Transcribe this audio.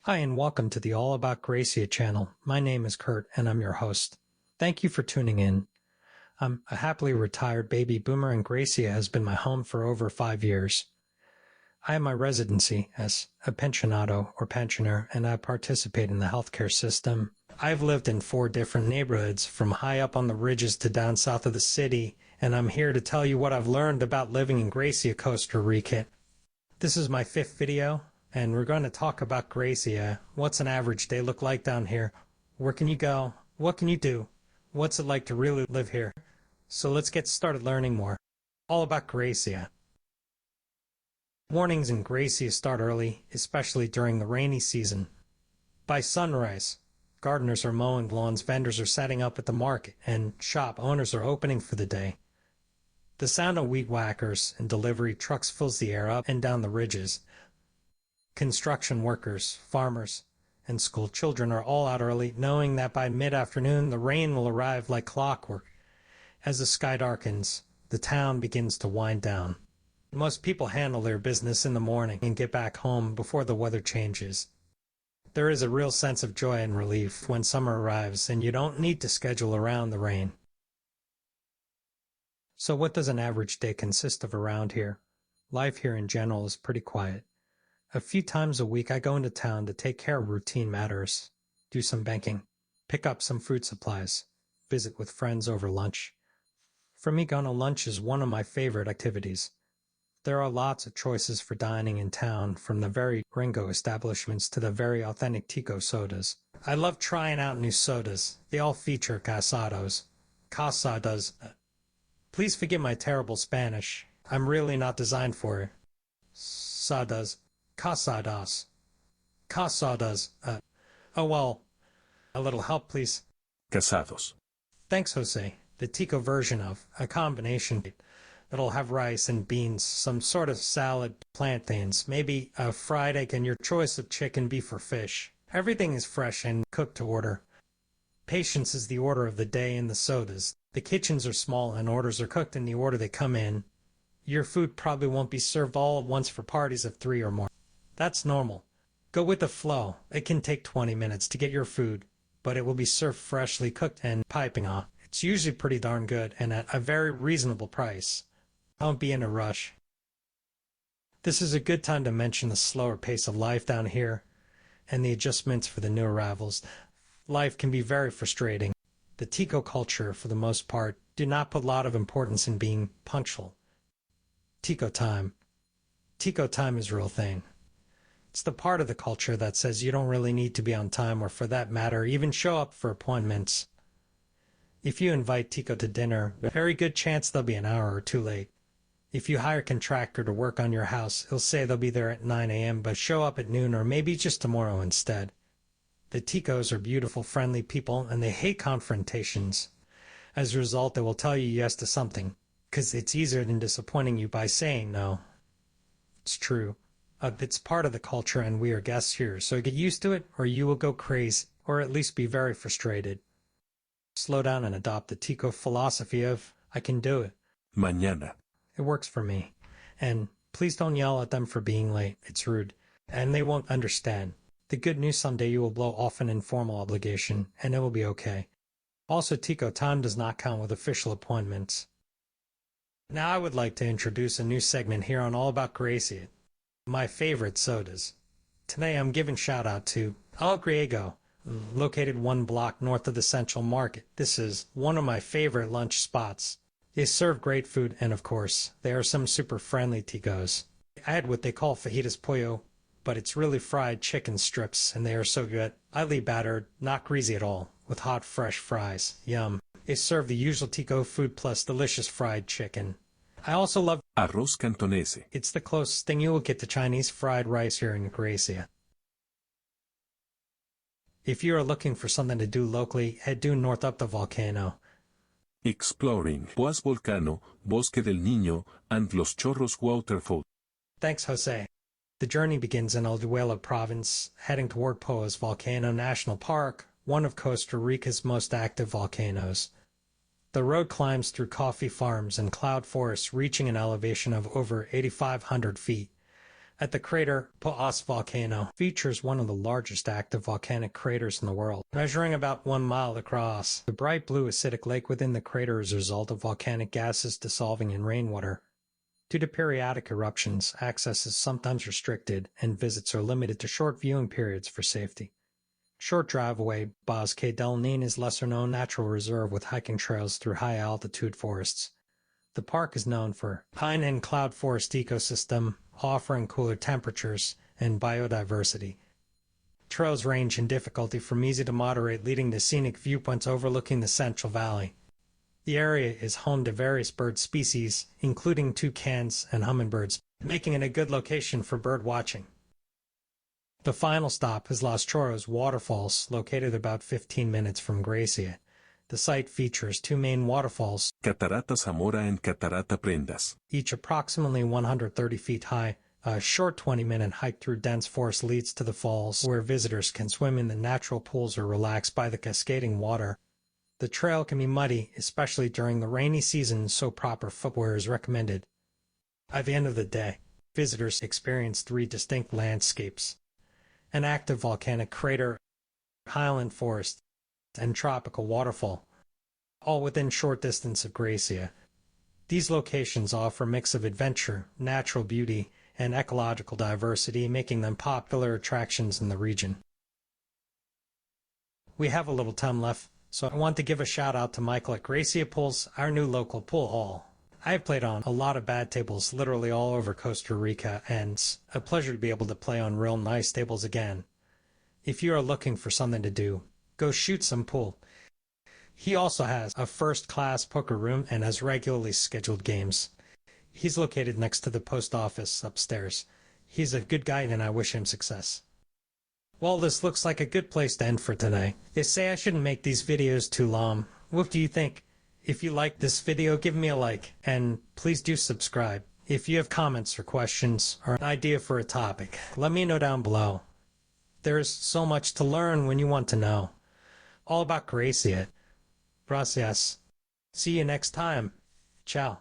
Hi, and welcome to the All About Grecia channel. My name is Kurt, and I'm your host. Thank you for tuning in. I'm a happily retired baby boomer, and Grecia has been my home for over 5 years. I have my residency as a pensionado or pensioner, and I participate in the healthcare system. I've lived in 4 different neighborhoods, from high up on the ridges to down south of the city, and I'm here to tell you what I've learned about living in Grecia, Costa Rica. This is my 5th video, and we're going to talk about Grecia. What's an average day look like down here? Where can you go? What can you do? What's it like to really live here? So let's get started learning more. All about Grecia. Mornings in Grecia start early, especially during the rainy season. By sunrise, gardeners are mowing lawns, vendors are setting up at the market, and shop owners are opening for the day. The sound of weed whackers and delivery trucks fills the air up and down the ridges. Construction workers, farmers, and school children are all out early, knowing that by mid-afternoon the rain will arrive like clockwork. As the sky darkens, the town begins to wind down. Most people handle their business in the morning and get back home before the weather changes. There is a real sense of joy and relief when summer arrives, and you don't need to schedule around the rain. So what does an average day consist of around here? Life here in general is pretty quiet. A few times a week I go into town to take care of routine matters, do some banking, pick up some food supplies, visit with friends over lunch. For me, going to lunch is one of my favorite activities. There are lots of choices for dining in town, from the very gringo establishments to the very authentic Tico sodas. I love trying out new sodas. They all feature casados. Casadas. Please forgive my terrible Spanish. I'm really not designed for it. Sadas. Casadas. Casadas. Oh well. A little help, please. Casados. Thanks, Jose. The Tico version of a combination that'll have rice and beans, some sort of salad, plantains, maybe a fried egg, and your choice of chicken, beef, or fish. Everything is fresh and cooked to order. Patience is the order of the day in the sodas. The kitchens are small and orders are cooked in the order they come in. Your food probably won't be served all at once for parties of 3 or more. That's normal. Go with the flow. It can take 20 minutes to get your food, but it will be served freshly cooked and piping hot. It's usually pretty darn good and at a very reasonable price. Don't be in a rush. This is a good time to mention the slower pace of life down here and the adjustments for the new arrivals. Life can be very frustrating. The Tico culture, for the most part, do not put a lot of importance in being punctual. Tico time. Tico time is a real thing. It's the part of the culture that says you don't really need to be on time, or for that matter, even show up for appointments. If you invite Tico to dinner, a very good chance they'll be an hour or 2 late. If you hire a contractor to work on your house, he'll say they'll be there at 9 a.m., but show up at noon or maybe just tomorrow instead. The Ticos are beautiful, friendly people, and they hate confrontations. As a result, they will tell you yes to something, because it's easier than disappointing you by saying no. It's true. It's part of the culture, and we are guests here, so get used to it, or you will go crazy, or at least be very frustrated. Slow down and adopt the Tico philosophy of, I can do it. Mañana. It works for me. And please don't yell at them for being late. It's rude. And they won't understand. The good news, someday you will blow off an informal obligation, and it will be okay. Also, Tico time does not count with official appointments. Now I would like to introduce a new segment here on All About Grecia. My favorite sodas. Today I'm giving shout out to El Griego, located 1 block north of the Central Market. This is one of my favorite lunch spots. They serve great food, and of course, they are some super friendly Ticos. I had what they call fajitas pollo, but it's really fried chicken strips, and they are so good. Lightly battered, not greasy at all, with hot fresh fries. Yum. They serve the usual Tico food plus delicious fried chicken. I also love Arroz cantonese. It's the closest thing you will get to Chinese fried rice here in Grecia. If you are looking for something to do locally, head due north up the Volcano. Exploring Boas Volcano, Bosque del Niño, and Los Chorros waterfalls. Thanks, Jose. The journey begins in Alduela province, heading toward Poas Volcano National Park, one of Costa Rica's most active volcanoes. The road climbs through coffee farms and cloud forests, reaching an elevation of over 8,500 feet. At the crater Poas Volcano features one of the largest active volcanic craters in the world, measuring about 1 mile across. The bright blue acidic lake within the crater is a result of volcanic gases dissolving in rainwater. Due to periodic eruptions, access is sometimes restricted and visits are limited to short viewing periods for safety. Short drive away, Bosque del Nin is lesser-known natural reserve with hiking trails through high-altitude forests. The park is known for pine and cloud forest ecosystem, offering cooler temperatures and biodiversity. Trails range in difficulty from easy to moderate, leading to scenic viewpoints overlooking the Central Valley. The area is home to various bird species, including toucans and hummingbirds, making it a good location for bird watching. The final stop is Los Chorros Waterfalls, located about 15 minutes from Grecia. The site features 2 main waterfalls, Catarata Zamora and Catarata Prendas. each approximately 130 feet high. A short 20-minute hike through dense forest leads to the falls, where visitors can swim in the natural pools or relax by the cascading water. The trail can be muddy, especially during the rainy season, so proper footwear is recommended. By the end of the day, visitors experience 3 distinct landscapes: an active volcanic crater, highland forest, and tropical waterfall, all within short distance of Grecia. These locations offer a mix of adventure, natural beauty, and ecological diversity, making them popular attractions in the region. We have a little time left, so I want to give a shout out to Michael at Grecia Pools, our new local pool hall. I have played on a lot of bad tables literally all over Costa Rica, and it's a pleasure to be able to play on real nice tables again. If you are looking for something to do, go shoot some pool. He also has a first-class poker room and has regularly scheduled games. He's located next to the post office upstairs. He's a good guy and I wish him success. Well, this looks like a good place to end for today. They say I shouldn't make these videos too long. What do you think? If you like this video, give me a like, and please do subscribe. If you have comments or questions or an idea for a topic, let me know down below. There's so much to learn when you want to know. All about Grecia. Gracias. See you next time. Ciao.